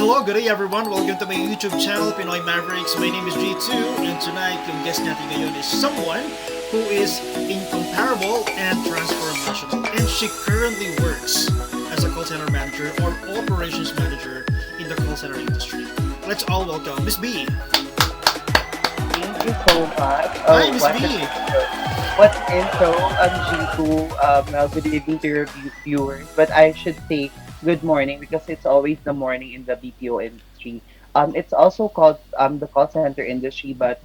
hello, good day everyone. Welcome to my YouTube channel, Pinoy Mavericks. My name is G2 and tonight yung guest natin ngayon is someone who is incomparable and transformational. And she currently works as a call center manager or operations manager in the call center industry. Let's all welcome Miss B. Thank you so much. Hi, Oh, Miss what B. an intro. What an intro, G2. Well, good evening to your viewers. But I should say good morning because it's always the morning in the BPO industry. It's also called the call center industry, but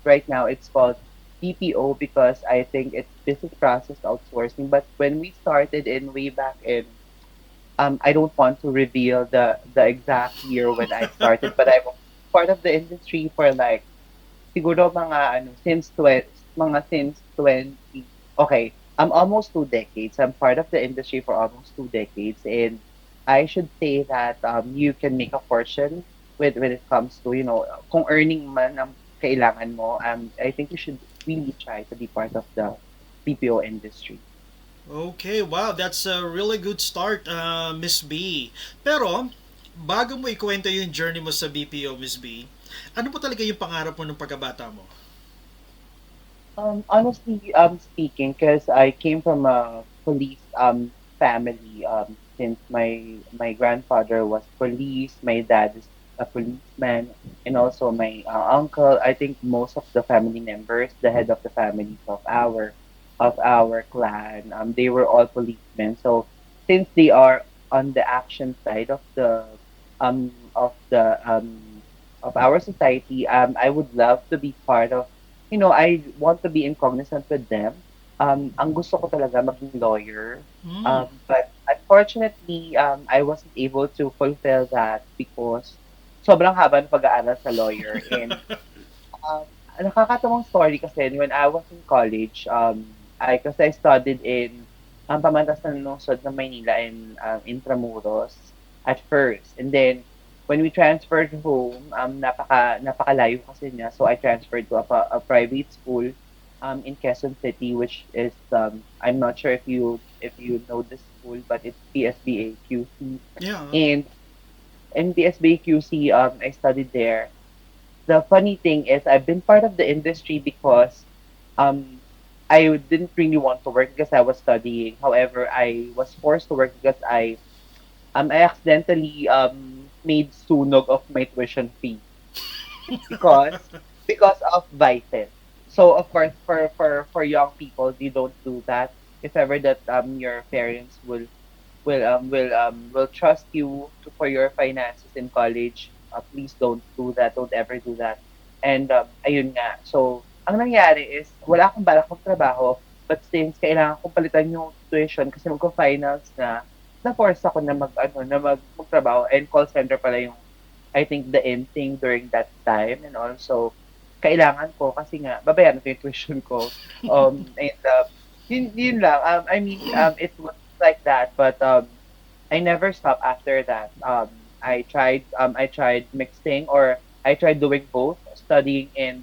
right now it's called BPO because I think it's business process outsourcing. But when we started in way back in, I don't want to reveal the exact year when I started, but I'm part of the industry for like siguro mga ano, since 20, okay, almost 2 decades. I'm part of the industry for almost 2 decades, and I should say that you can make a fortune with when it comes to, kung earning man ang kailangan mo, I think you should really try to be part of the BPO industry. Okay, wow, that's a really good start, Miss B. Pero, bago mo ikwento yung journey mo sa BPO, Miss B, ano po talaga yung pangarap mo nung pagkabata mo? Honestly, speaking, because I came from a police family. Since my grandfather was police, my dad is a policeman, and also my uncle. I think most of the family members, the head of the families of our clan, they were all policemen. So since they are on the action side of our society, I would love to be part of, I want to be in cognizant with them. Ang gusto ko talaga maging lawyer. Hmm. But unfortunately, I wasn't able to fulfill that because sobrang haba ng pag-aaral sa lawyer. And um, nakakatawang story kasi when I was in college, kasi I studied in Pamantasan ng Lungsod ng Maynila in Intramuros at first. And then when we transferred home, napakalayo kasi niya. So I transferred to a private school in Quezon City, which is I'm not sure if you know this school, but it's PSBA QC. Yeah. And in PSBA QC, I studied there. The funny thing is I've been part of the industry because um I didn't really want to work because I was studying. However, I was forced to work because I accidentally made sunog of my tuition fee because because of vices. So of course for young people you don't do that. If ever that your parents will trust you for your finances in college, please don't do that. Don't ever do that. And ayun nga. So ang nangyari is wala akong balak magtrabaho, but since kailangan kong palitan yung tuition kasi magko-finals na-force ako na magtrabaho, and call center pala yung I think the end thing during that time. And also kailangan ko kasi nga babayaran ko yung tuition ko. And yun lang. I mean, it was like that, but I never stopped after that. I tried mixing, or I tried doing both, studying and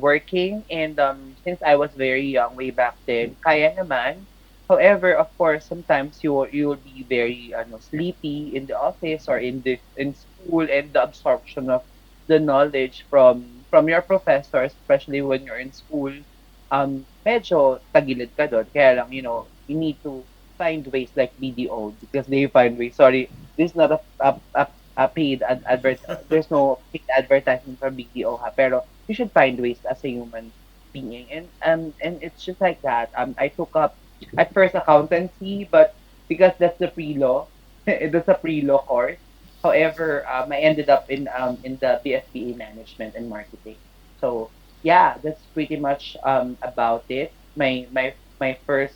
working. And since I was very young way back then, kaya naman. However, of course, sometimes you will be very sleepy in the office or in school, and the absorption of the knowledge from your professors, especially when you're in school, medyo tagilid ka doon. Kaya lang, you need to find ways like BDO because they find ways. Sorry, this is not a paid advert. There's no paid advertisement for BDO ha. Pero you should find ways as a human being, and it's just like that. I took up at first accountancy, but because that's the pre-law, that's a pre-law course. However, I ended up in the BSBA management and marketing. So yeah, that's pretty much about it. My first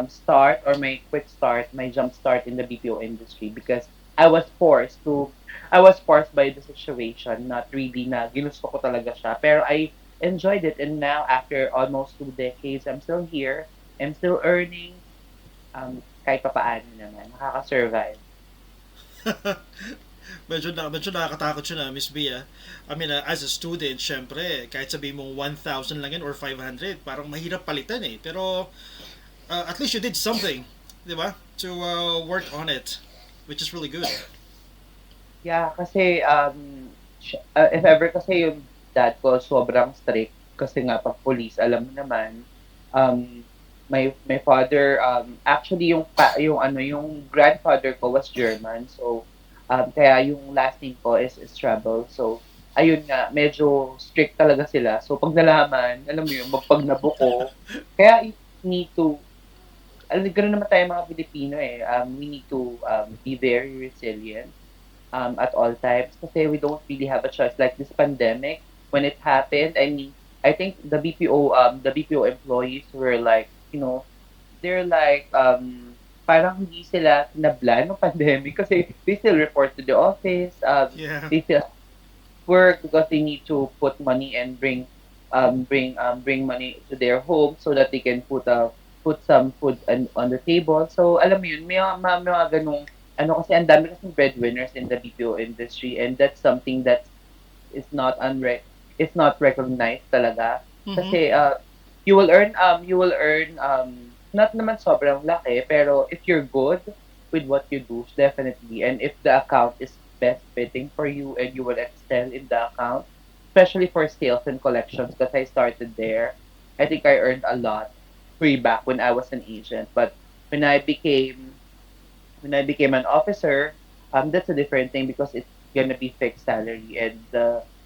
start, or my quick start, my jump start in the BPO industry, because I was forced by the situation, not really na ginusto ko talaga siya, pero I enjoyed it. And now after almost 2 decades, I'm still here. I'm still earning, kahit papaano naman, nakaka-survive. medyo nakakatakot siya na, Miss B, ah. I mean, as a student, syempre, kahit sabihin mong 1,000 lang yan or 500, parang mahirap palitan eh. Pero, at least you did something, di ba? To work on it, which is really good. Yeah, kasi, if ever kasi yung dad ko sobrang strict kasi nga 'pag police alam mo naman, um, my father, actually yung ano, yung grandfather ko was German. So, kaya yung last name ko is Trouble. So, ayun nga, medyo strict talaga sila. So, 'pag nalaman, alam mo yun, 'pag nabuko, kaya you need to alam gano'n naman tayong mga Pilipino, eh, we need to, be very resilient at all times kasi we don't really have a choice. Like this pandemic, when it happened, I mean, I think the BPO employees were like, they're like, parang hindi sila tinablan ng pandemic kasi they still report to the office, Yeah. they still work because they need to put money and bring money to their home so that they can put some food on the table. So alam mo yun, may mga ganung ano kasi ang dami kasing breadwinners in the BPO industry, and that's something that is not is not recognized talaga. Mm-hmm. Kasi you will earn not naman sobrang laki, pero if you're good with what you do, definitely. And if the account is best fitting for you and you will excel in the account, especially for sales and collections, because I started there, I think I earned a lot way back when I was an agent. But when I became when I became an officer, that's a different thing because it's gonna be fixed salary. And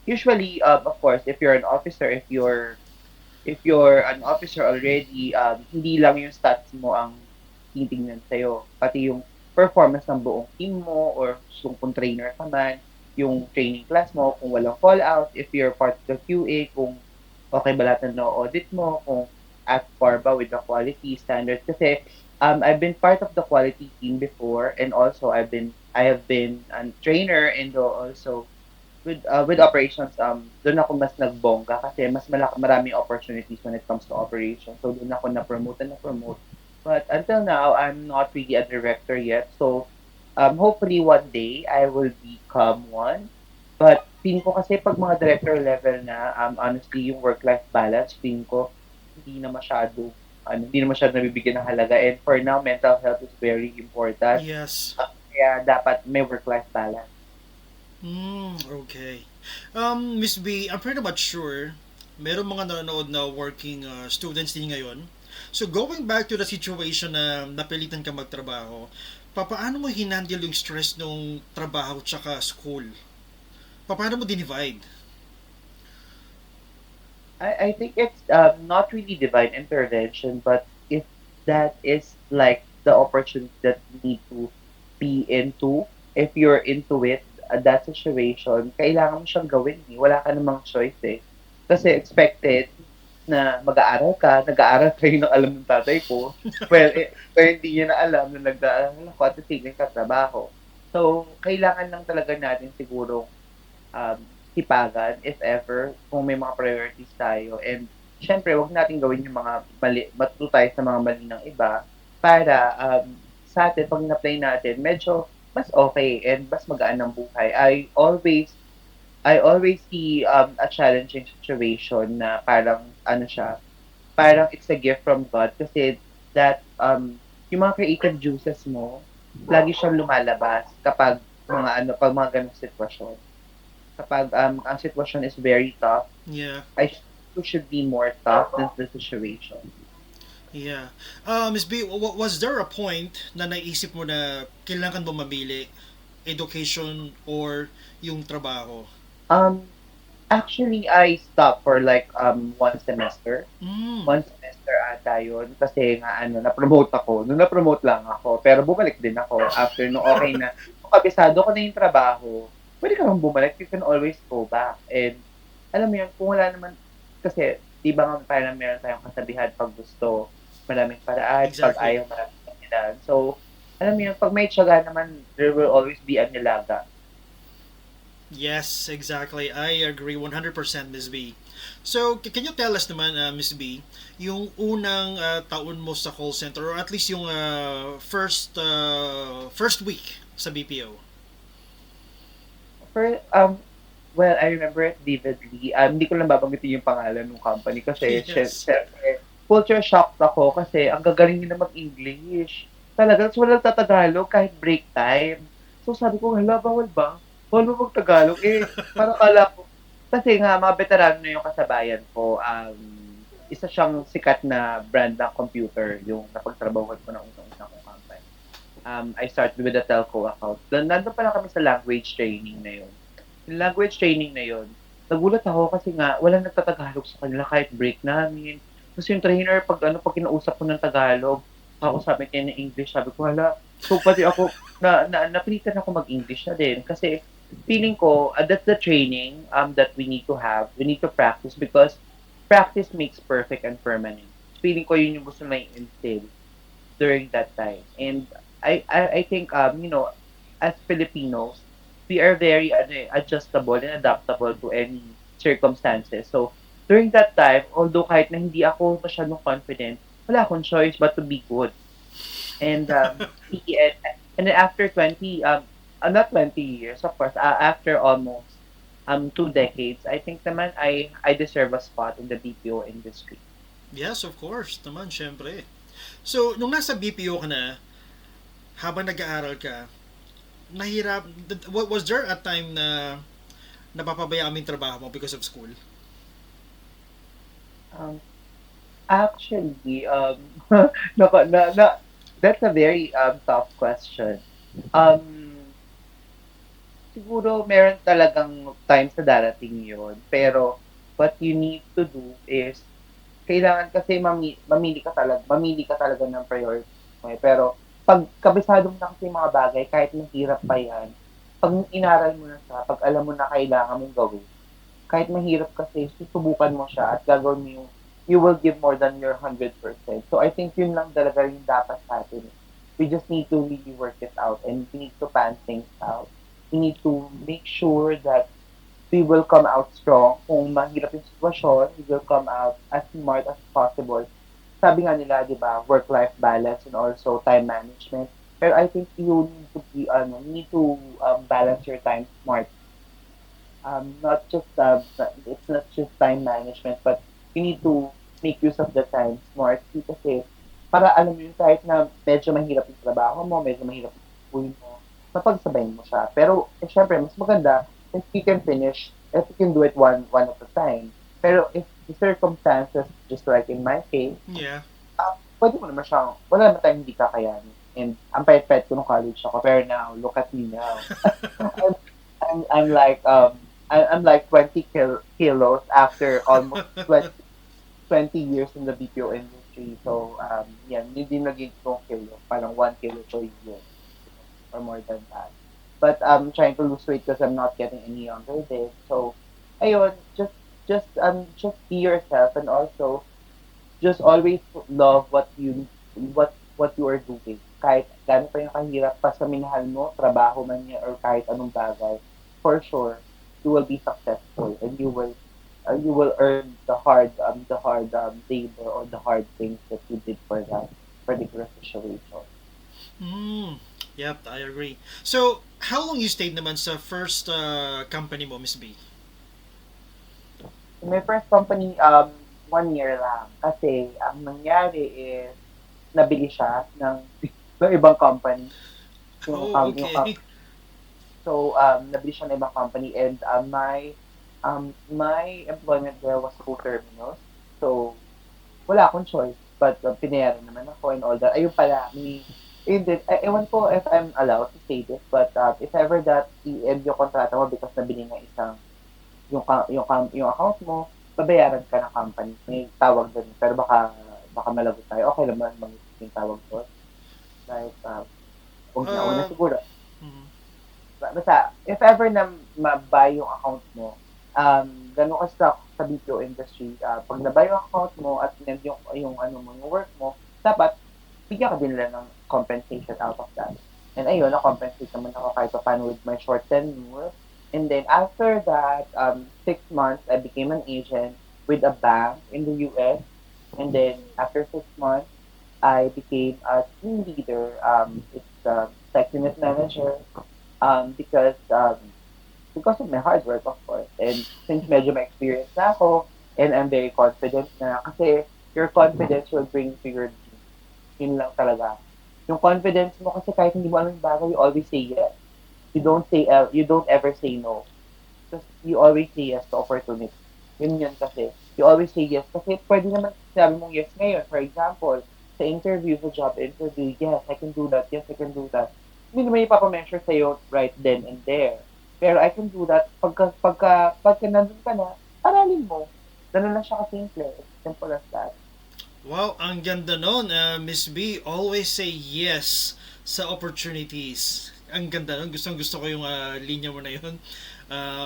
usually, of course, if you're an officer already, hindi lang yung stats mo ang titingnan sa'yo, pati yung performance ng buong team mo or kung trainer ka man, yung training class mo, kung walang fallout, if you're part of the QA, kung okay ba lahat ng audit mo, kung at par ba with the quality standards. Kasi I've been part of the quality team before, and also I have been a trainer and also with operations, doon ako mas nagbongga kasi maraming opportunities when it comes to operations. So doon ako na-promote. But until now, I'm not really a director yet. So hopefully one day I will become one. But feeling ko kasi pag mga director level na, honestly, yung work-life balance, feeling ko hindi na masyado nabibigyan ng halaga. And for now, mental health is very important. Yes. Kaya dapat may work-life balance. Okay. Miss B, I'm pretty much sure meron mga nanonood na working students din ngayon. So going back to the situation na napilitan ka magtrabaho, paano mo hinandle yung stress nung trabaho tsaka school? Paano mo dinivide? I think it's not really divine intervention, but if that is like the opportunity that you need to be into, if you're into it, that situation, kailangan mo siyang gawin eh. Wala ka namang choice eh. Kasi expected na mag-aaral ka, nag-aaral kayo ng alam ng tatay ko. Well, pero hindi niya na alam na nag-aaral ako at the same time katrabaho. So, kailangan lang talaga natin siguro sipagan if ever kung may mga priorities tayo, and syempre wag natin gawin yung mga mali, matuto tayo sa mga mali ng iba para sa atin pag na-apply natin medyo mas okay and mas magaan ang buhay. I always see a challenging situation na parang ano siya, parang it's a gift from God kasi that yung mga creative juices mo lagi siyang lumalabas kapag pag mga ganong sitwasyon. Kapag ang sitwasyon is very tough, Yeah. you should be more tough than the situation. Yeah. Miss B, was there a point na naisip mo na kailangan mo mamili education or yung trabaho? Um, Actually, I stopped for like one semester. Mm. One semester ata yun kasi nga ano, na-promote ako. Nung na-promote lang ako, pero bumalik din ako after nung okay na. Kung kabisado ko na yung trabaho, pwede ka bang bumalik, you can always go back. And alam mo yun, kung wala naman, kasi di ba nga parang meron tayong kasabihan, pag gusto, maraming paraan, pag Exactly. ayaw, maraming dahilan. So, alam mo yun, pag may tiyaga naman, there will always be a nilaga. Yes, exactly. I agree 100% Miss B. So, can you tell us naman, Miss B, yung unang taon mo sa call center or at least yung first week sa BPO? For, well, I remember it vividly. Hindi ko lang babanggitin yung pangalan ng company kasi Yes. syempre, culture shocked ako kasi ang gagaling nila mag-English. Talaga, tapos walang tatagalog kahit break time. So sabi ko, hala, bawal ba? Marunong Tagalog, eh, parang akala ko kasi nga mga veterano na yung kasabayan ko, isa siyang sikat na brand ng computer yung napagtrabahuhan ko ng unang-una kong company. I started with a telco account. Nandun pa lang kami sa language training na yun. Yung language training na yun, nagulat ako kasi nga walang nagtatagalog sa kanila kahit break namin. Tapos yung trainer, pag kinausap ko ng Tagalog, ako sabi niya ng English, sabi ko, hala, so pati ako, napilitan ako mag-English na din. Kasi feeling ko, that's the training that we need to have. We need to practice because practice makes perfect and permanent. Feeling ko yun yung gusto na i-instill during that time. And I think as Filipinos, we are very adjustable and adaptable to any circumstances. So during that time, although kahit na hindi ako masyadong confident, wala akong choice but to be good. And and then after 20 not 20 years, of course, after almost 2 decades, I think naman I deserve a spot in the BPO industry. Yes, of course. Naman, syempre. So, nung nasa BPO ka na, habang nag-aaral ka, was there a time na napapabayaan mo yung trabaho mo because of school? Um, Actually, that's a very tough question. Um, Siguro meron talagang time sa darating yun. Pero what you need to do is kailangan kasi mamili ka talaga ng priority mo eh. Pero pag kabisado mo na kasi yung mga bagay, kahit mahirap pa yan, pag inaral mo na siya, pag alam mo na kailangan mong gawin, kahit mahirap kasi, susubukan mo siya at gagawin mo yung you will give more than your 100%. So I think yun lang talaga yung dapat sa atin. We just need to really work it out and we need to plan things out. We need to make sure that we will come out strong. Kung mahirap yung sitwasyon, we will come out as smart as possible. Sabi nga nila, di ba, work-life balance and also time management. Pero I think you need to you need to balance your time smart. Not just it's not just time management, but you need to make use of the time smartly kasi para alam mo yun, kahit na medyo mahirap yung trabaho mo, medyo mahirap yung school mo, mapagsabayin mo siya. Pero, syempre, mas maganda if you can finish, if you can do it one at a time. Pero if the circumstances, just like in my case, Yeah. pwede mo naman siyang, wala naman tayong hindi kakayanin. And ang payat-payat ko nung college ako, pero now, look at me now. I'm, I'm like I'm like 20 kilos after almost 20 years in the BPO industry. So yeah, hindi naging 2 kilo, parang 1 kilo per year or more than that. But I'm trying to lose weight because I'm not getting any younger din. So ayun, just be yourself and also just always love what you are doing. Kahit gaano pa yung kahirap pa sa minahal mo, trabaho man niya or kahit anong bagay, for sure, you will be successful and you will earn the hard labor or the hard things that you did for that particular situation. Mm. Yep, I agree. So, how long you stayed naman sa first company mo, Miss B? In my first company, 1 year lang. Kasi ang nangyari is, nabili siya ng ibang company. Yung, Oh, yung okay. So, nabili siya ng ibang company and my employment there was co-terminus. So, wala akong choice. But pinayaran naman ako and all that. Ayun pala, ayun din, ewan ko if I'm allowed to say this, but if ever that i-end yung kontrata mo because nabili ng isang, yung account mo, babayaran ka ng company. May tawag doon. Pero baka malagot tayo. Okay naman, yung tawag doon. Like, huwag na, una Uh, siguro. mm, Basta, if ever na ma-buy yung account mo, gano'n kasi sa BPO industry, pag na-buy yung account mo at yung ano mo, yung work mo, dapat bigyan ka din nila ng compensation out of that. And ayun, na-compensate naman ako kahit pa paano with my short tenure. And then after that, 6 months, I became an agent with a bank in the US. And then after 6 months, I became a team leader. It's tech unit manager because of my hard work, of course. And since medyo may experience na ako, and I'm very confident na, kasi your confidence will bring to your dream. Yun lang talaga. Yung confidence mo kasi kahit hindi mo alam yung bagay, you always say yes. You don't ever say no. Because you always say yes to opportunity. Yun kasi. You always say yes kasi pwede naman sabi mong yes ngayon. For example, sa interview, sa job interview, yes, I can do that. Yes, I can do that. Hindi naman ipapameasure sa'yo right then and there. Pero I can do that. Pagka nandun ka na, aralin mo. Ganun lang siya kasimple. It's simple as that. Wow, ang ganda nun, Miss B. Always say yes sa opportunities. Ang ganda nun. Gustong gusto ko yung linya mo na yun,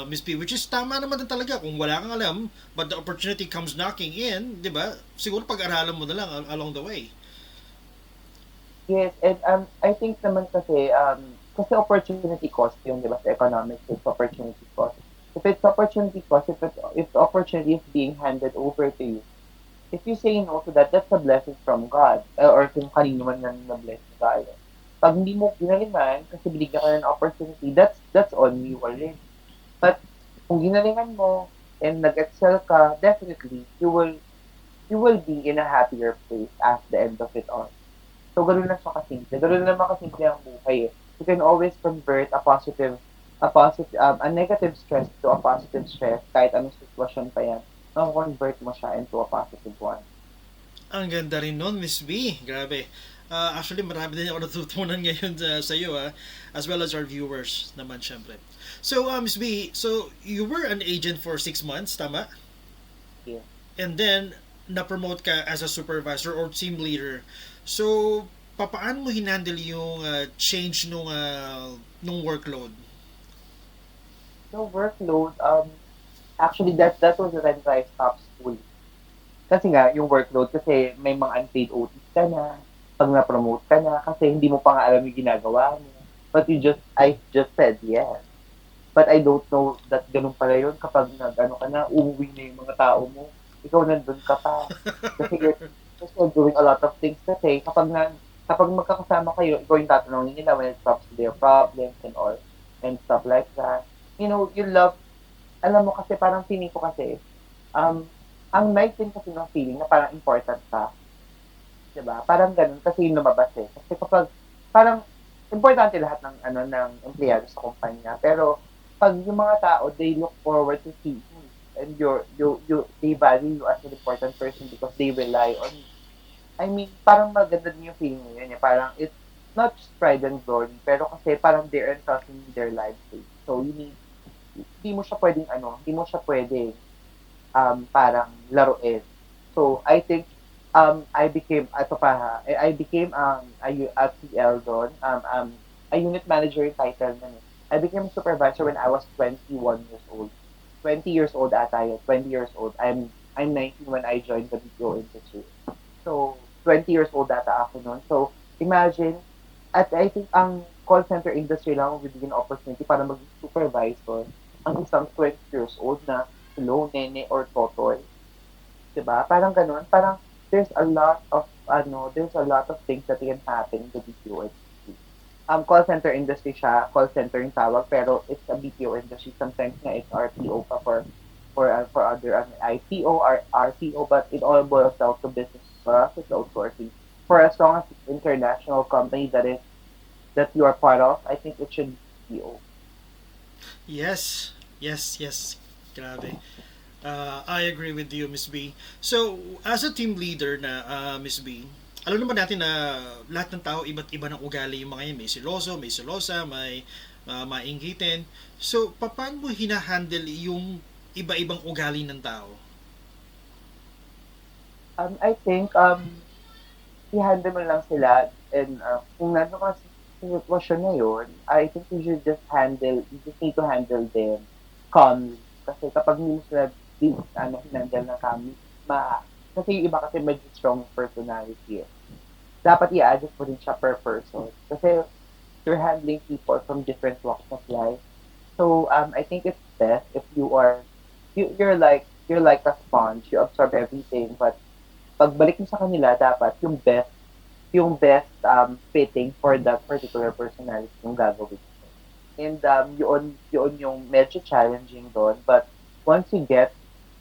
Miss B. Which is tama naman din talaga. Kung wala kang alam, but the opportunity comes knocking in, di ba? Siguro pag-aralan mo na lang along the way. Yes, and I think naman kasi opportunity cost yun, di ba, sa economics, it's opportunity cost. If it's opportunity cost, if the opportunity is being handed over to you, if you say no to that, that's a blessing from God. Or kung kanino man yan na blessing galing. Pag hindi mo ginalingan, kasi binigyan ka ng opportunity, that's on you already. But kung ginalingan mo and nag-excel ka, definitely you will be in a happier place at the end of it all. So ganun lang siya kasimple. Ganun lang makasimple ang buhay eh. You can always convert a negative stress to a positive stress kahit anong sitwasyon pa yan. Convert mo siya into a positive one. Ang ganda rin nun, Miss B. Grabe. Actually, marami din ako natutunan ngayon sa iyo, as well as our viewers naman, syempre. So, Miss B, so you were an agent for 6 months, tama? Yeah. And then, na-promote ka as a supervisor or team leader. So, papaano mo hinandle yung change nung workload? So workload, actually that was the time that I stopped school. Kasi nga, yung workload, kasi may mga unpaid OTs ka na, pag na-promote ka na, kasi hindi mo pa nga alam yung ginagawa mo. But I just said yes. But I don't know that ganun pala yun kapag ano ka na, umuwi na yung mga tao mo. Ikaw nandun ka pa. Kasi you're still doing a lot of things kasi kapag magkakasama kayo, ikaw yung tatanungin nila when it comes to their problems and all and stuff like that. You know, you love, alam mo kasi parang feeling ko kasi, um, ang nice din kasi ng feeling na parang important ka. 'Di ba? Parang gano'n kasi yung lumabas eh. Kasi kapag parang importante lahat ng ng empleyado sa kumpanya, pero 'pag yung mga tao, they look forward to see you and they value you as an important person because they rely on you. I mean, parang maganda din yung feeling mo yun eh. Parang it's not just pride and glory, pero kasi parang they're entrusting their lives to you. So you need, hindi mo siya pwedeng parang laruin. So, I think I became, ato pa ha, I became a TL doon, a unit manager yung title nun eh. I became a supervisor when I was 21 years old. 20 years old ata yun, 20 years old. I'm 19 when I joined the BPO industry. So, 20 years old ata ako noon. So, imagine, at I think ang call center industry lang ang bibigyan ng opportunity para maging supervisor ang isang 20 years old na hello, nene, or totoy. 'Di ba? Parang gano'n. Parang there's a lot of things that can happen in the BPO industry. Call center industry siya, call center yung tawag, pero it's a BPO industry. Sometimes nga it's RPO pa for other IPO or RPO, but it all boils down to business process outsourcing. For as long as it's international company that you are part of, I think it should be BPO. Yes. Yes, yes. Grabe. I agree with you, Miss B. So, as a team leader na Miss B, alam naman natin na lahat ng tao iba't iba ng ugali yung mga yan. May siloso, may silosa, may mainggitin. So, paano mo hinahandle yung iba-ibang ugali ng tao? I think i-handle mo lang sila and kung nandun ka sa sitwasyon na yun, I think you just need to handle them calmly. Kasi kapag hindi mo sila hinandle na calmly, kasi yung iba kasi medyo strong personality eh. Dapat i-adjust mo din siya per person. Kasi you're handling people from different walks of life. So I think it's best if you're like a sponge, you absorb everything, but pagbalik mo sa kanila, dapat yung best fitting for that particular personality yung gagawin. And yun yung medyo challenging doon. But once you get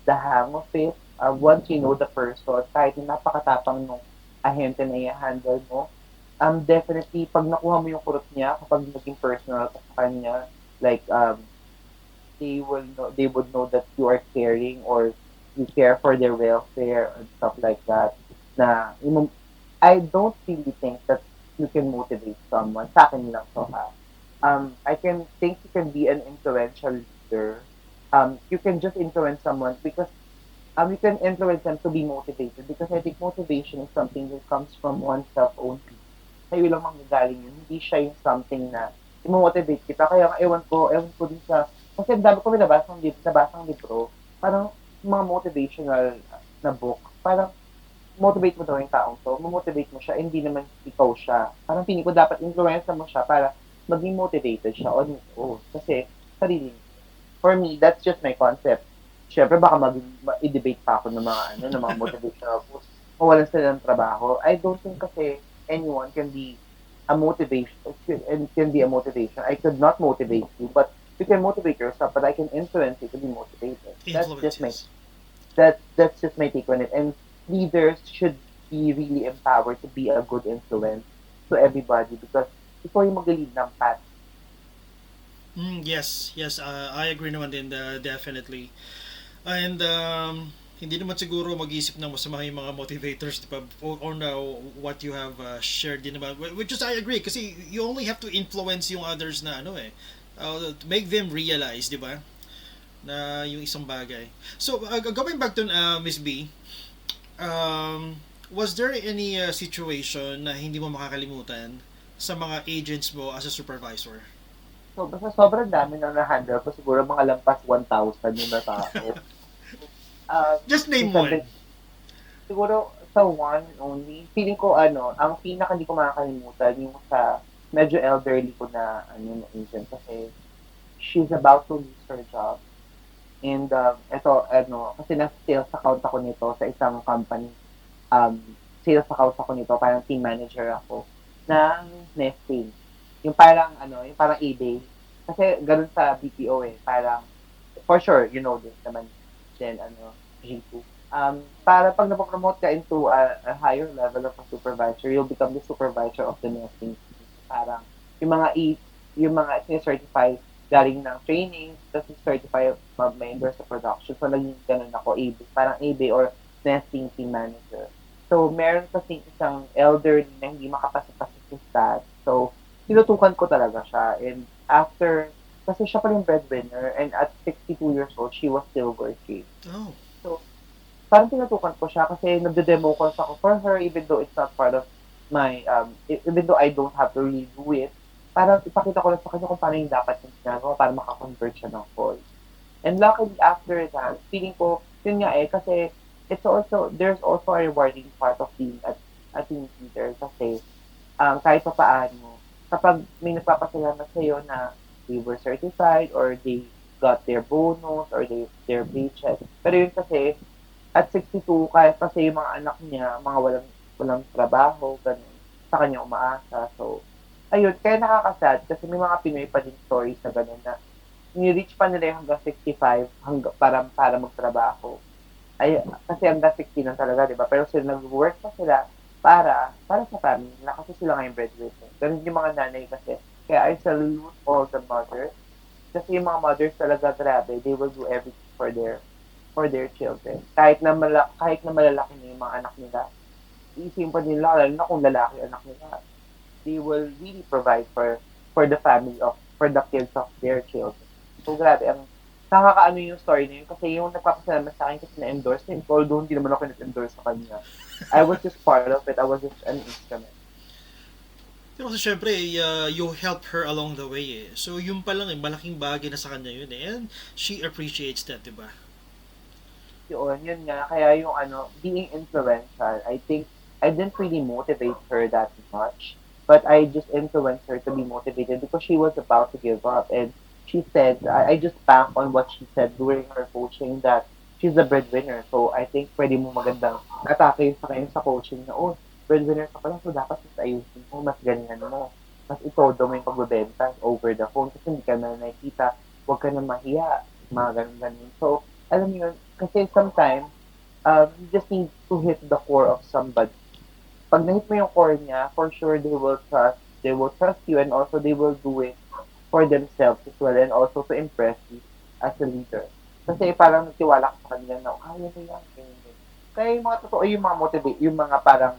the hang of it, once you know the person, kahit yung napakatapang nung ahente na i-handle mo, definitely, pag nakuha mo yung kurot niya, kapag naging personal ka sa kanya, like, they would know that you are caring or you care for their welfare and stuff like that. Na, I don't really think that you can motivate someone. Sa akin lang to ha. I can think you can be an influential leader. You can just influence someone because you can influence them to be motivated because I think motivation is something that comes from oneself only. Sa'yo lang manggagaling yun. Hindi siya yung something na i-motivate kita. Kaya nga, ewan ko din sa, kasi ang dami ko nabasang libro, parang mga motivational na book, parang motivate mo daw yung taong to, motivate mo siya, hindi naman ikaw siya. Parang piling ko dapat influence mo siya para maging motivated siya on his own. Kasi, sarili niya. For me, that's just my concept. Siyempre, baka i-debate pa ako ng mga motivational books. Mawalan sila ng trabaho. I don't think kasi anyone can be a motivation and can be a motivation. I could not motivate you, but you can motivate yourself, but I can influence you to be motivated. Influence, yes. That's just my take on it. And leaders should be really empowered to be a good influence to everybody because ikaw yung mag-lead ng path. Yes, yes, I agree naman din, definitely. And hindi naman siguro mag-isip ng masama yung mga motivators, di ba? On what you have shared din naman. Which is I agree kasi you only have to influence yung others na ano eh. To make them realize, di ba? Na yung isang bagay. So, going back to Miss B, was there any situation na hindi mo makakalimutan sa mga agents mo as a supervisor? So, basta sobrang dami na na-handle ko. Siguro mga lampas 1,000 yung na tao. Just name Minsan one. din, siguro sa one only, feeling ko ang pinaka hindi ko makakalimutan yung sa medyo elderly ko na na agent kasi she's about to lose her job. And ito, kasi nasa sales account ako nito sa isang company. Um, Sales account ako nito, parang team manager ako ng nesting. Yung parang eBay. Kasi ganun sa BPO eh, parang, for sure, you know this naman, then, G2. Para pag napopromote ka into a higher level of a supervisor, you'll become the supervisor of the nesting team. Parang, yung mga e, yung mga certify galing ng training, tapos certify may endorse sa production. So, naging ganun ako, AB, parang AB or nesting team manager. So, meron kasi isang elderly na hindi makapasa-pasa sa stats. So, tinutukan ko talaga siya. And after, kasi siya pa yung breadwinner, and at 62 years old, she was still working. Oh. So, parang tinutukan ko siya kasi nagde-demo calls ako for her even though it's not part of even though I don't have to really do it, parang ipakita ko lang sa kanya kung paano yung dapat yung ginagawa para makakonvert siya ng call. And luckily after that, feeling ko, yun nga eh, kasi there's also a rewarding part of being a team leader kasi kahit pa paano, kapag may nagpapasalamat sa'yo na they were certified or they got their bonus or their paycheck. Pero yun kasi, at 62, kahit kasi yung mga anak niya, mga walang trabaho, ganun, sa kanya umaasa. So, ayun, kaya nakakasad kasi may mga Pinoy pa din stories na ganun na ni-reach pa nila yung hanggang 65 para magtrabaho. Ay, kasi hanggang 60 lang talaga, di ba? Pero sila nag-work pa sila para sa family nila kasi sila nga yung breadwinner. Ganun yung mga nanay kasi. Kaya I salute all the mothers. Kasi yung mga mothers talaga grabe, they will do everything for their children. Kahit na malalaki na yung mga anak nila, iisipin pa nila, lalo na kung lalaki ang anak nila, they will really provide for the family for the kids of their children. So grabe, nakakaano yung story na yun kasi yung nagpapasalamat sa akin kasi na-endorse niya, although hindi naman ako nag-endorse sa kanya. I was just part of it. I was just an instrument. Pero kasi syempre, you help her along the way eh. So yun pa lang eh, malaking bagay na sa kanya yun eh. And she appreciates that, diba? Yun nga, kaya yung being influential, I think, I didn't really motivate her that much, but I just influenced her to be motivated because she was about to give up, and she said, I just bank on what she said during her coaching that she's a breadwinner, so I think pwede mo magandang atake sa kanya sa coaching na, oh, breadwinner ka pala, so dapat mas ayusin mo, mas ganyan mo, mas itodo mo yung pagbebenta over the phone kasi hindi ka na nakikita, huwag ka na mahiya, mga ganun-ganun. So, alam mo yun, kasi sometimes, you just need to hit the core of somebody. pag na-hit mo yung core niya, for sure they will trust you, and also they will do it for themselves as well, and also to impress you as a leader. Kasi parang nagtiwala ka sa kanila na, kaya mo yan, ganyan, ganyan. Kaya yung mga totoo, yung mga motivate, yung mga parang,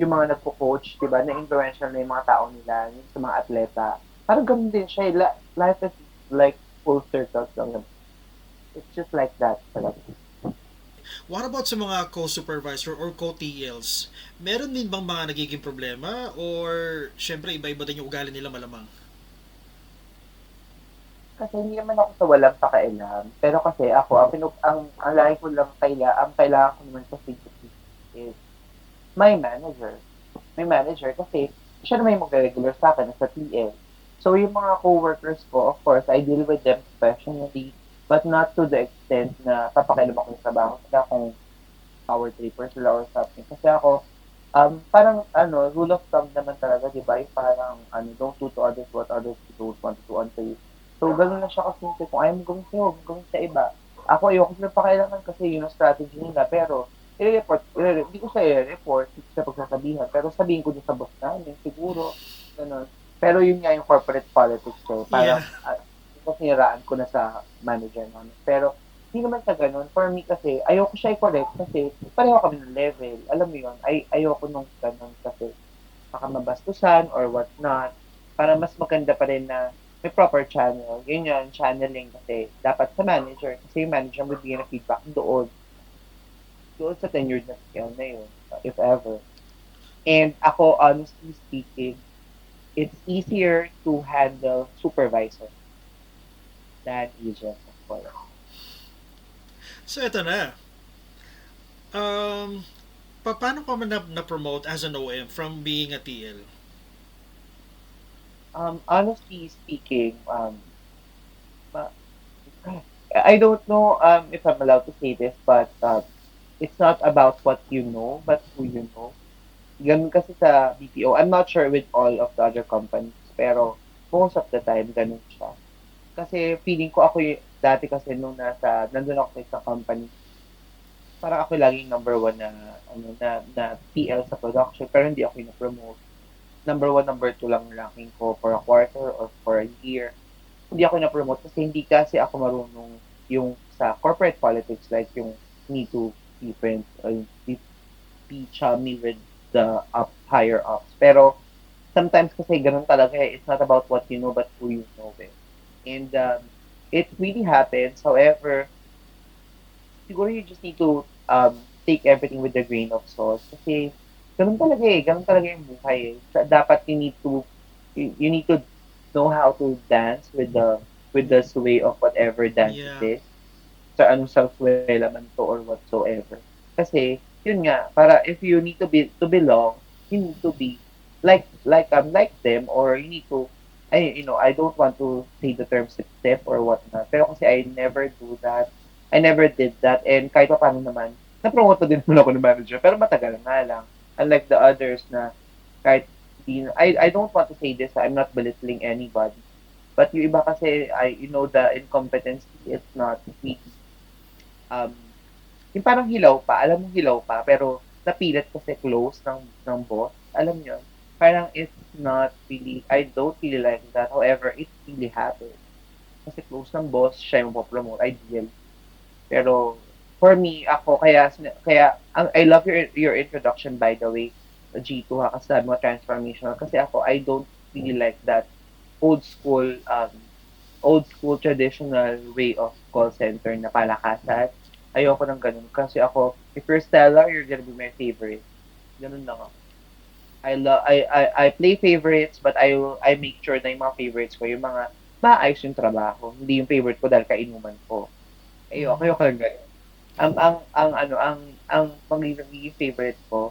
yung mga nagpo-coach, di ba, na-influential na yung mga tao nila, yung sa mga atleta. Parang ganun din siya. Life is like full circles lang. It's just like that. Talaga. What about sa mga co-supervisor or co-TLs? Meron din bang mga nagiging problema or syempre iba-iba din yung ugali nila malamang? Kasi hindi naman ako sa walang pakialam. Pero kasi ako, ang lagi ko lang ang kailangan ko naman kasi is my manager. My manager kasi siya naman yung mag-regular sa akin sa TL. So yung mga co-workers ko, of course, I deal with them professionally, but not to the extent na papakialam ako sa trabaho sila kung power tripper sila or something. Kasi ako, parang rule of thumb naman talaga, di ba? Yung parang don't do to others what others don't want to do unto you. So, ganun na siya kasi kung ayaw mo gawin sa'yo, huwag mo gawin sa iba. Ako, ayoko sila pakailangan kasi yun ang strategy nila. Pero, hindi ko siya i-report, hindi ko siya pagsasabihan. Pero sabihin ko din sa boss namin, siguro, ganun. Pero yun nga yung corporate politics ko. Yeah. Parang, siniraan ko na sa manager namin. Pero, hindi naman sa ganun. For me kasi, ayoko siya i-correct kasi pareho kami ng level. Alam mo yun, ayoko nung ganun kasi baka mabastusan or what not. Para mas maganda pa rin na may proper channel. Yun yun, channeling kasi dapat sa manager. Kasi yung manager magbibigay ng feedback doon sa tenured na scale na yun, if ever. And ako, honestly speaking, it's easier to handle supervisor than agent, of course. So ito na. Um, paano ka man na-promote as an OM from being a TL? Honestly speaking, ma- I don't know if I'm allowed to say this, but it's not about what you know, but who you know. Ganun kasi sa BPO. I'm not sure with all of the other companies, pero most of the time, ganun siya. Kasi feeling ko ako dati kasi nandun ako sa isang company, parang ako laging number one na TL sa production, pero hindi ako yung na-promote. Number one, number two lang ranking ko for a quarter or for a year. Hindi ako na-promote kasi hindi kasi ako marunong yung sa corporate politics, like yung need to be friends or be chummy with the higher ups. Pero sometimes kasi ganun talaga eh. It's not about what you know but who you know eh. And it really happens. However, siguro you just need to take everything with a grain of salt. Kasi ganun talaga eh. Ganun talaga yung buhay eh. Dapat you need to know how to dance with the sway of whatever dance it Yeah. is. Sa anong salsuela man to or whatsoever. Kasi, yun nga, para if you need to belong, you need to be like them, or you need to I don't want to say the term step or whatnot. Pero kasi I never do that. I never did that. And kahit pa paano naman, na-promote na din naman ako ng manager. Pero matagal nga lang. Unlike the others na kahit I don't want to say this, I'm not belittling anybody. But yung iba kasi, the incompetency is not really um, yung parang hilaw pa, alam mo hilaw pa, pero napilit kasi close ng boss. Alam nyo, parang it's not really, I don't really like that. However, it really happens. Kasi close ng boss, siya yung mapopromote, ideal. Pero, for me, ako, I love your introduction, by the way, G2 ha, kasi sabi mo transformational. Kasi ako, I don't really like that old school, old school traditional way of call center na palakasan. Ayoko ng ganun. Kasi ako, if you're stellar, you're gonna be my favorite. Ganun lang ako. I play favorites, but I make sure na yung mga favorites ko, yung mga maayos yung trabaho. Hindi yung favorite ko dahil kainuman ko. Mm-hmm. Ayoko lang ganun. Ang magiging favorite ko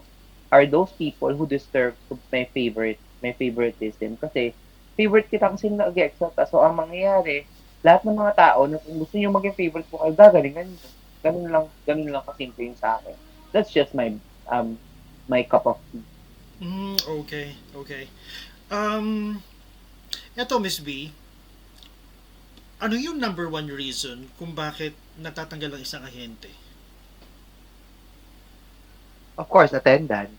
are those people who deserve to my favoritism. Kasi, favorite kita kasi nag-excel ka. So, ang mangyayari, lahat ng mga tao na kung gusto nyo maging favorite ko kayo, gagalingan nyo. Ganun lang kasimple yun sa akin. That's just my cup of tea. Okay, okay. Um, eto Miss B, ano yung number one reason kung bakit natatanggal ang isang ahente? Of course, attendance.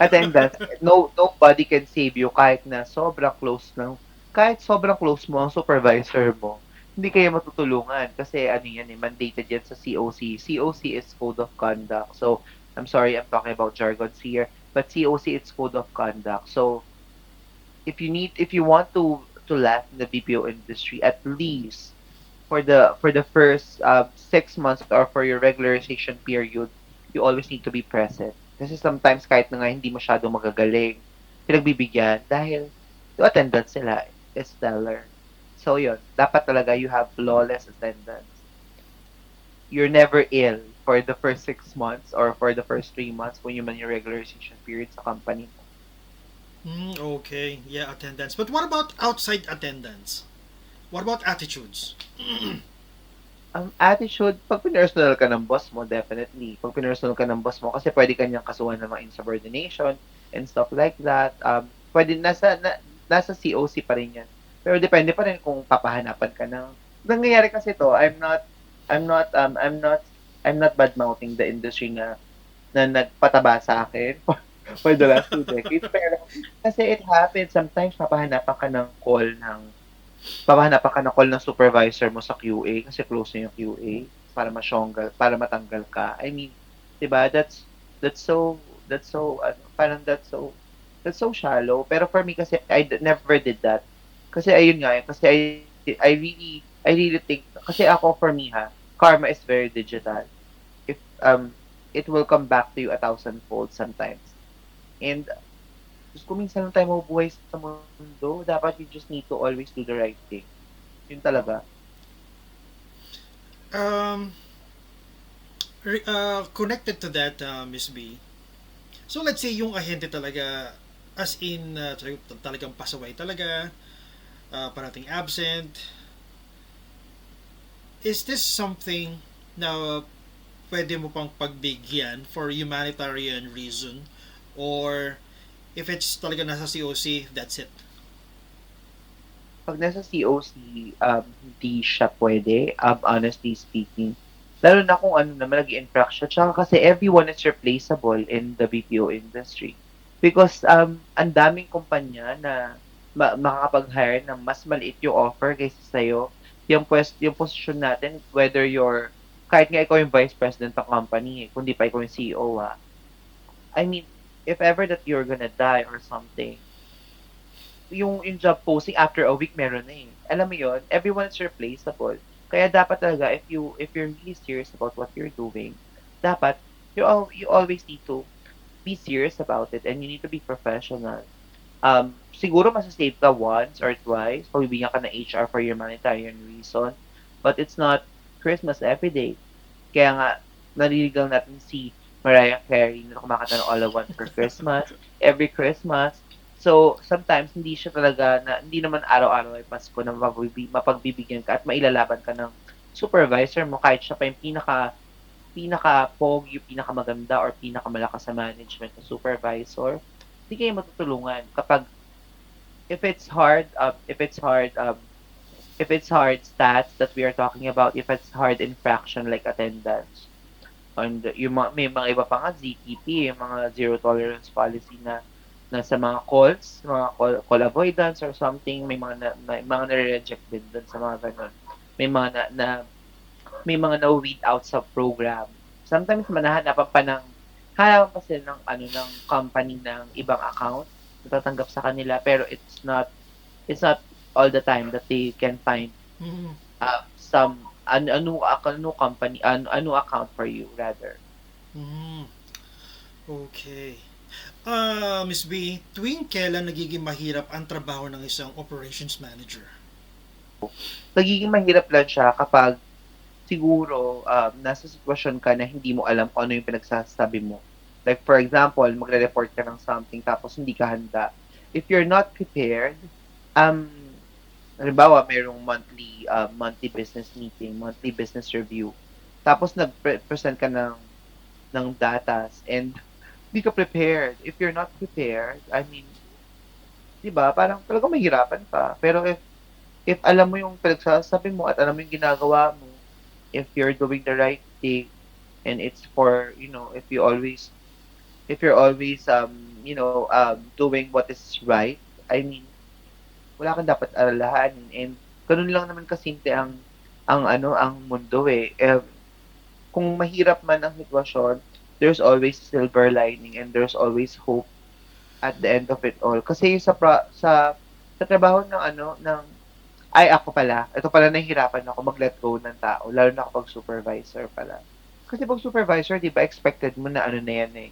Attendance, nobody can save you kahit sobrang close mo ang supervisor mo. Hindi kayo matutulungan kasi ano yan eh, mandated yan sa COC. COC is Code of Conduct. So, I'm sorry, I'm talking about jargons here, but COC it's Code of Conduct. So, if you want to last in the BPO industry, at least for the first 6 months or for your regularization period, you always need to be present. Kasi sometimes kahit na nga hindi masyado magagaling, pinagbibigyan dahil yung attendance nila is stellar. So yun, dapat talaga you have flawless attendance. You're never ill for the first 6 months or for the first 3 months when you man your regularization period sa company mo. Okay, yeah, attendance. But what about outside attendance? What about attitudes? Ang attitude, 'pag pinersonal ka ng boss mo, definitely. 'Pag pinersonal ka ng boss mo kasi puwede ka niyang kasuhan ng mga insubordination and stuff like that. Puwede nasa COC pa rin 'yan. Pero depende pa rin kung papahanapan ka ng nangyayari kasi 'to, I'm not, I'm not badmouthing the industry na nagpataba sa akin for the last 2 decades. Pero kasi it happens, sometimes papahanapan ka ng call ng supervisor mo sa QA kasi close na yung QA para matanggal ka. I mean, 'di ba? That's so shallow. Pero for me kasi never did that. Kasi ayun nga, kasi I really think kasi ako for me ha, karma is very digital. If it will come back to you 1,000-fold sometimes. And Diyos ko, minsan lang tayo mabubuhay sa mundo. Dapat you just need to always do the right thing. Yun talaga. Um, Connected to that, Miss B. So let's say yung ahente talaga, as in talagang pasaway talaga, parating absent. Is this something na pwede mo pang pagbigyan for humanitarian reason? Or if it's talaga nasa COC, that's it? Pag nasa COC, hindi siya pwede, honestly speaking. Lalo na kung ano naman nag-infraction. Tsaka kasi everyone is replaceable in the BPO industry. Because ang daming kumpanya na makakapag-hire ng mas maliit yung offer kaysa sa'yo. Yung posisyon natin, whether you're, kahit nga ikaw yung vice president ng company, kundi pa ikaw yung CEO, I mean, if ever that you're gonna die or something, yung job posting after a week meron na eh. Alam mo yon, everyone's replaceable. Kaya dapat talaga if you're really serious about what you're doing, dapat you always need to be serious about it and you need to be professional. Siguro masasave ka once or twice, pagbibigyan ka ng HR for your humanitarian reason, but it's not Christmas every day. Kaya nga, narinig lang natin si Mariah Carey na kumakanta ng All I Want for Christmas, every Christmas. So, sometimes, hindi naman araw-araw ay Pasko na mapagbibigyan ka at mailalaban ka ng supervisor mo kahit siya pa yung pinaka-pogi, pinakamaganda, or pinakamalakas sa management na supervisor. Hindi kayo matutulungan kapag if it's hard stats that we are talking about, if it's hard infraction like attendance, and may mga iba pa nga ZTP, yung mga zero tolerance policy na sa mga calls, call avoidance or something, may mga nare-reject din dun sa mga ganun. May mga may mga na-weed out sa program. Sometimes hanapan pa sila ng ng company ng ibang account natatanggap sa kanila pero it's not all the time that they can find Mm, some ano company ano account for you rather. mm, okay. Miss B, tuwing kailan nagiging mahirap ang trabaho ng isang operations manager? Nagiging mahirap lang siya kapag siguro nasa sitwasyon ka na hindi mo alam kung ano yung pinagsasabi mo. Like for example, magre-report ka ng something tapos hindi ka handa. If you're not prepared, um, halimbawa mayroong monthly business meeting, monthly business review. Tapos nag-present ka ng datas and hindi ka prepared. If you're not prepared, I mean, 'di ba? Parang talagang mahirapan ka. Pero if alam mo yung pinagsasabi mo at alam mo yung ginagawa mo, if you're doing the right thing and it's for, if if you're always doing what is right, I mean, wala kang dapat alalahanin, and ganun lang naman kasimple ang mundo eh. Kung mahirap man ang sitwasyon, there's always silver lining and there's always hope at the end of it all. Kasi yung sa trabaho ng ay ako pala, ito pala nahihirapan ako mag-let go ng tao, lalo na kapag supervisor pala. Kasi pag supervisor, di ba expected mo na ano na yan eh.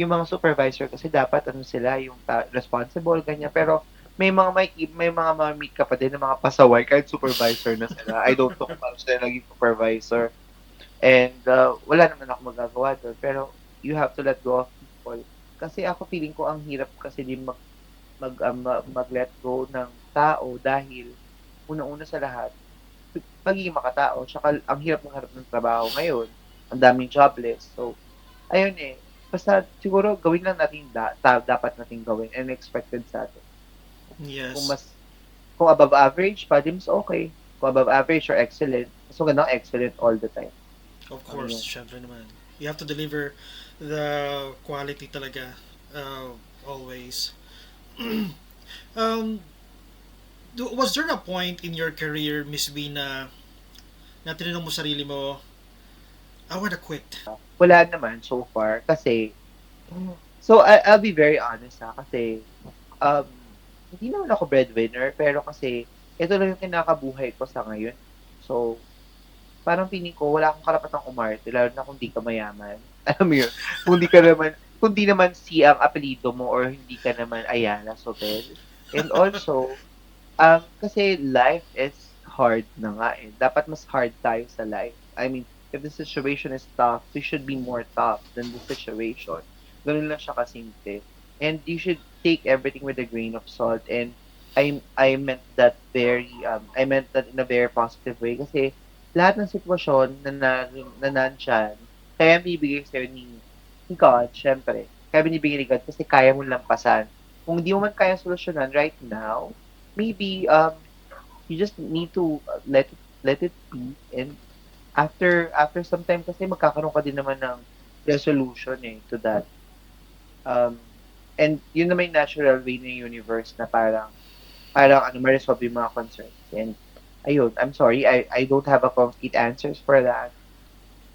Yung mga supervisor kasi dapat ano sila, yung responsible, ganyan. Pero may mga ma-meet ka pa din ng mga pasaway kahit supervisor na sila. I don't know kung paano sila naging supervisor. And wala naman ako magagawa doon. Pero you have to let go of people. Kasi ako feeling ko ang hirap kasi din mag-let go ng tao dahil unang-una sa lahat, pagiging makatao. Tsaka ang hirap maghanap ng trabaho ngayon. Ang daming jobless. So, ayun eh. Basta siguro gawin lang natin dapat nating gawin and expected sa atin. Kung Yes, mas kung above average pa, di mas okay. Kung above average or excellent, mas maganda excellent all the time. of Ano course, yun? syempre naman. You have to deliver the quality talaga, always. um, was there a point in your career, Miss B, na tinanong mo sarili mo, I wanna quit? Wala naman so far kasi so I'll be very honest kasi um hindi naman ako breadwinner pero kasi ito lang yung kinakabuhay ko sa ngayon. So parang feeling ko wala akong karapatang umarte lalo na kung di ka mayaman. Alam mo yun? Kung di naman si ang apelyido mo or hindi ka naman Ayala Sobel. And also, kasi life is hard na nga eh. Dapat mas hard tayo sa life. I mean, if the situation is tough, we should be more tough than the situation. Ganun lang siya kasimple. And you should take everything with a grain of salt. And I meant that in a very positive way kasi lahat ng sitwasyon na nandyan, kaya bibigay sa'yo ni God, syempre. Kaya binibigay ni God kasi kaya mo lampasan. Kung di mo man kaya solusyonan right now, maybe you just need to let it be, and after some time kasi magkakaroon ka din naman ng resolution eh to that. Um and yun naman yung natural way ng universe na parang ano ma-resolve yung mga concerns. And ayun, I'm sorry, I don't have a concrete answers for that.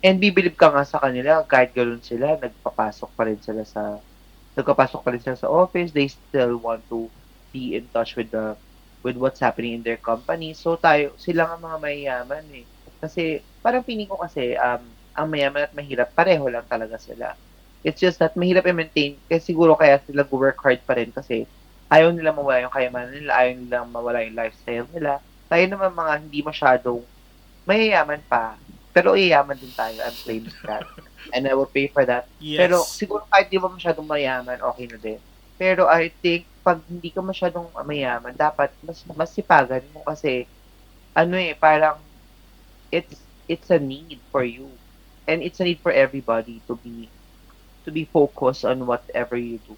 And bibilib ka nga sa kanila kahit gano'n sila, nagpapasok pa rin sila sa office, they still want to be in touch with what's happening in their company. So sila nga mga mayayaman eh. Kasi parang feeling ko kasi ang mayaman at mahirap pareho lang talaga sila. It's just that mahirap i-maintain kasi siguro kaya sila work hard pa rin kasi ayaw nila mawala yung kayamanan nila, ayaw nila mawala yung lifestyle nila. Tayo naman mga hindi masyadong mayayaman pa, pero yayaman din tayo. I'm claiming that. And I will pay for that. Pero Yes. siguro kahit di mo masyadong mayaman, okay na din. Pero I think pag hindi ka masyadong mayaman, dapat mas sipagan mo kasi ano eh, parang it's a need for you. And it's a need for everybody to be focused on whatever you do.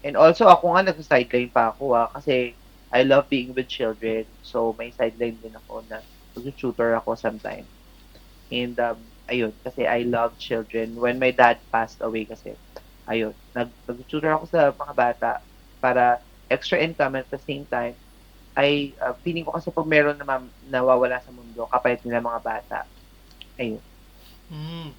And also ako nga nagsa-sideline pa ako kasi I love being with children. So may sideline din ako na mag-tutor ako sometimes. And ayun, kasi I love children. When my dad passed away kasi, ayun, nag-tutor ako sa mga bata para extra income at the same time, feeling ko kasi pag meron naman nawawala sa mundo, kapalit nila mga bata. Ayun. Mm.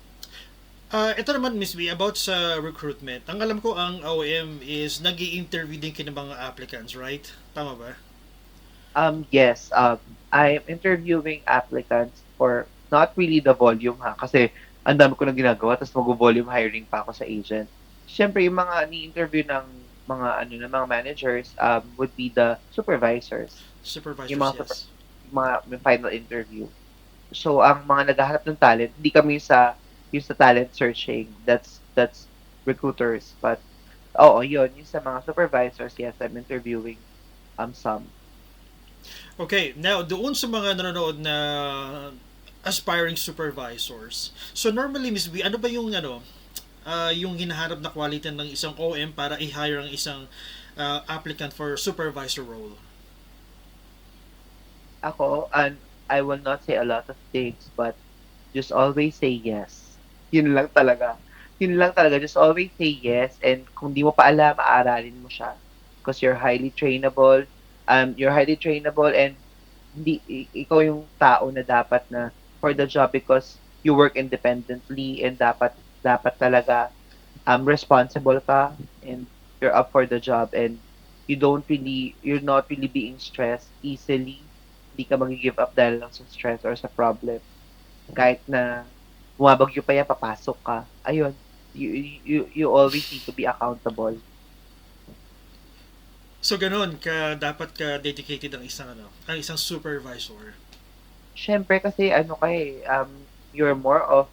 Ito naman, Miss B, about sa recruitment. Ang alam ko, ang OM is nag interview din kina mga applicants, right? Tama ba? Yes, I'm interviewing applicants for not really the volume ha, kasi ang dami ko na ginagawa, tapos mag-volume hiring pa ako sa agent. Siyempre, yung mga ni-interview ng ng mga managers would be the supervisors, yung Supervisors, yes. may final interview. So, ang mga naghahanap ng talent, hindi kami yung sa talent searching, that's recruiters. But, oo, yun, yung sa mga supervisors, yes, I'm interviewing some. Okay, now, doon sa mga nanonood na aspiring supervisors. So, normally, Miss B, ano ba yung hinahanap na quality ng isang OM para i-hire ang isang applicant for supervisor role? Ako, and I will not say a lot of things, but just always say yes. Yun lang talaga. Yun lang talaga, just always say yes, and kung di mo pa alam, aaralin mo siya. Because you're highly trainable, and ikaw yung tao na dapat na for the job, because you work independently, and dapat talaga responsible ka, and you're up for the job, and you're not really being stressed easily. Hindi ka mag-give up dahil lang sa stress or sa problem. Kahit na bumabagyo pa yan, papasok ka. Ayun, you always need to be accountable. So ganun ka dapat ka dedicated ang isang supervisor. Siyempre kasi ano ka eh, you're more of,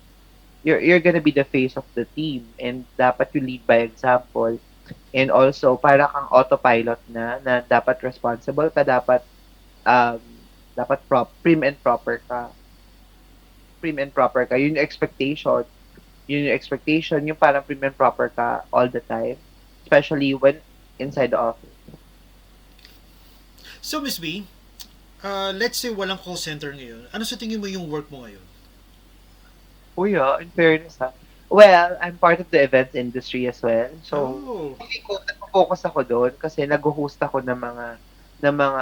you're gonna be the face of the team, and dapat you lead by example. And also, para kang autopilot na dapat responsible ka, um, dapat prim and proper ka. Prim and proper ka. Yun yung expectation. Yun yung expectation, yung parang prim and proper ka all the time. Especially when inside the office. So Miss B, let's say walang call center ngayon. Ano sa tingin mo yung work mo ngayon? Uy, in fairness ha. Well, I'm part of the events industry as well. So, Oh, hindi ko nagpo-focus ako doon kasi nag-host ako ng mga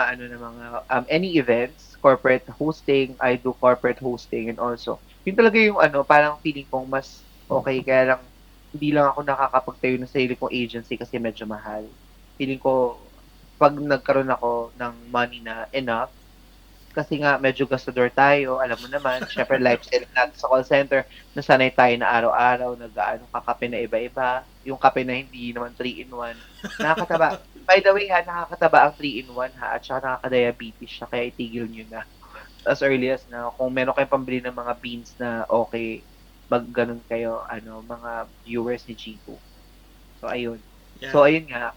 ano ng mga any events, corporate hosting, I do corporate hosting, and also yun talaga yung ano, parang feeling kong mas okay, kaya lang hindi lang ako nakakapagtayo ng sarili kong agency kasi medyo mahal. Feeling ko pag nagkaroon ako ng money na enough, kasi nga medyo gastador tayo, alam mo naman, syempre lifestyle natin sa call center, nasanay tayo na araw-araw nag-aano kakape na iba-iba, yung kape na hindi naman 3-in-1, nakakataba. By the way ha, nakakataba ang 3-in-1 ha, at saka nakaka-diabetes siya, kaya itigil nyo na. As early as na, kung meron kayong pambili ng mga beans na okay, mag-ganon kayo, ano, mga viewers ni G2. So, ayun. yeah. So, ayun nga,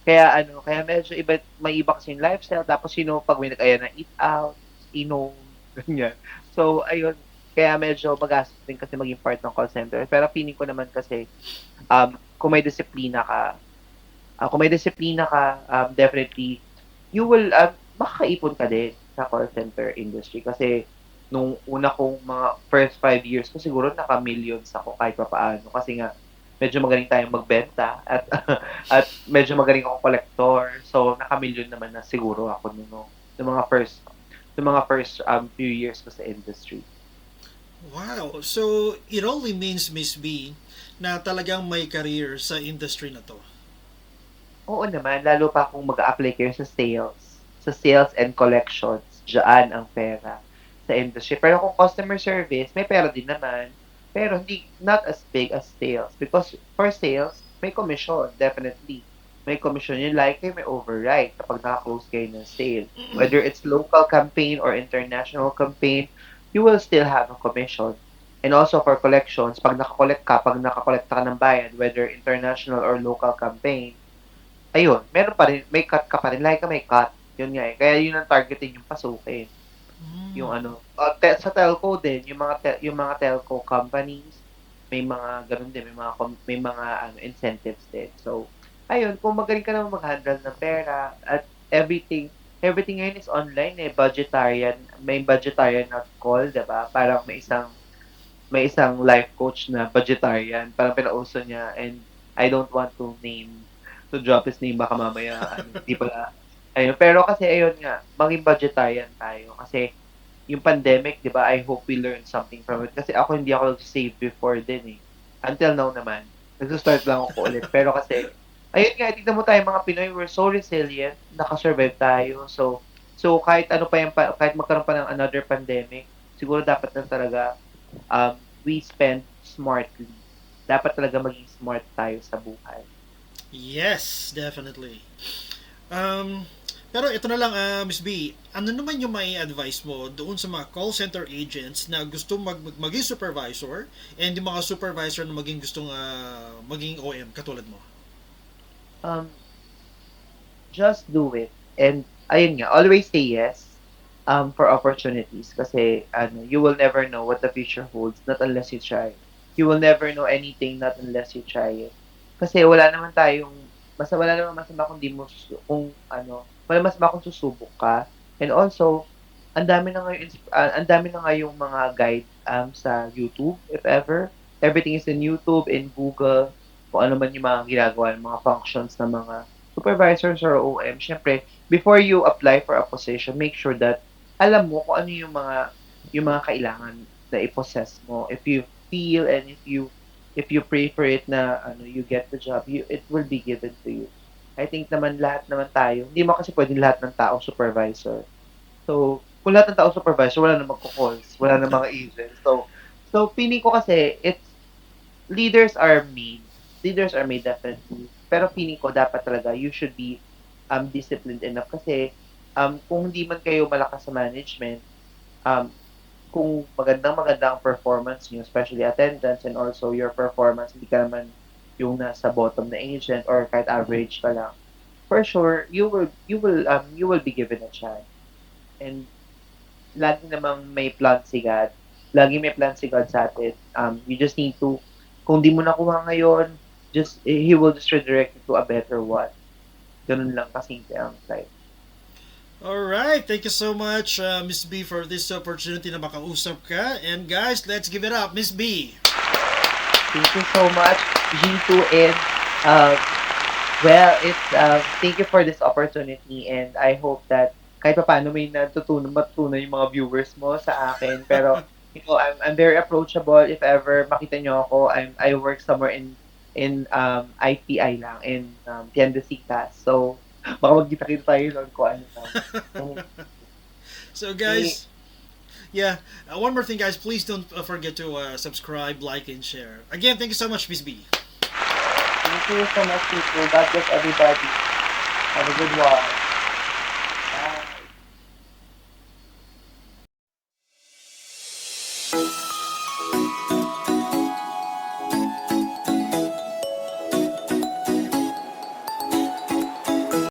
kaya medyo may iba kasi yung lifestyle, tapos pag may nag-aya na eat out, inom, ganyan. So, ayun, kaya medyo magastos din kasi maging part ng call center. Pero feeling ko naman kasi, kung may disiplina ka, definitely, makakaipon ka din sa call center industry. Kasi, nung una kong mga first 5 years ko, siguro naka-millions ako kahit pa paano. Kasi nga, medyo magaling tayong magbenta, at medyo magaling akong collector. So, naka-million naman na siguro ako nung mga first few years ko sa industry. Wow. So it only means Miss B na talagang may career sa industry na to. Oo naman, lalo pa kung mag-a-apply kayo sa sales. Sa sales and collections, diyaan ang pera sa industry. Pero kung customer service, may pera din naman. Pero not as big as sales. Because for sales, may commission, definitely. May commission yun, like may override kapag naka-close kayo ng sale. Whether it's local campaign or international campaign, you will still have a commission. And also for collections, pag nakakolekta ka ng bayad, whether international or local campaign, ayun, meron pa rin, may cut ka pa rin, lagi ka may cut. Yun nga eh. Kaya yun ang targeting yung pasukin. Yung Mm, ano, sa telco din, yung mga telco companies, may mga ganun din, may mga ano, incentives din. So, ayun, kung magaling ka naman mag-handle ng pera, at everything ngayon is online eh, may budgetarian na call, 'di ba? Parang may isang life coach na vegetarian, parang pinauso niya, and I don't want to drop his name, baka mamaya, ano, hindi pala, ayun. Pero kasi, ayun nga, maging vegetarian tayo. Kasi, yung pandemic, di ba, I hope we learn something from it. Kasi ako, hindi ako nag-save before din eh. Until now naman. Nag-start lang ako ulit. Pero kasi, ayun nga, tignan mo tayo mga Pinoy, we're so resilient, nakasurvive tayo. So kahit ano pa kahit magkaroon pa ng another pandemic, siguro dapat na talaga we spend smartly. Dapat talaga maging smart tayo sa buhay. yes, definitely. Um, pero ito na lang, Miss B, ano naman yung may advice mo doon sa mga call center agents na gusto maging supervisor and yung mga supervisor na gustong maging OM katulad mo? Um, just do it. And ayun nga, always say yes for opportunities, kasi ano, you will never know what the future holds not unless you try. You will never know anything not unless you try it. Kasi wala namang masama kung di mo kung ano, wala masama kung susubok ka. And also, ang dami na nga yung mga guide sa YouTube, if ever. everything is in YouTube, in Google, kung ano man yung mga ginagawa ng mga functions ng mga supervisors or OM. Syempre, before you apply for a position, make sure that alam mo kung ano yung mga kailangan na i-possess mo. If you feel and if you pray for it na ano you get the job, it will be given to you. I think naman lahat naman tayo, hindi mo kasi pwedeng lahat ng tao supervisor. So, kung lahat ng tao supervisor, wala na magko-calls, wala na mga agents. So feeling ko kasi leaders are made. Leaders are made definitely. Pero feeling ko dapat talaga you should be disciplined enough kasi kung hindi man kayo malakas sa management, um kung magandang-maganda ang performance niyo, especially attendance and also your performance, hindi ka naman yung nasa bottom na agent or kahit average ka lang. For sure, you will be given a chance. And lagi namang may plan si God. Lagi may plan si God sa atin. You just need to, kung di mo nakuha ngayon, He will just redirect you to a better one. Ganun lang kasimple ang life. All right, thank you so much, Miss B, for this opportunity na makausap ka. And guys, let's give it up, Miss B. Thank you so much, G2, and uh, well, thank you for this opportunity and I hope that kahit pa paano may matutunan yung mga viewers mo sa akin. Pero, I'm very approachable. If ever makita nyo ako, I work somewhere in IPI lang, in Tiendesitas. So, baka magkita-kita tayo doon kung ano lang. So, Eh, guys, yeah, one more thing, guys, please don't forget to subscribe, like, and share. Again, thank you so much, Miss B. thank you so much, people. God bless everybody. Have a good one.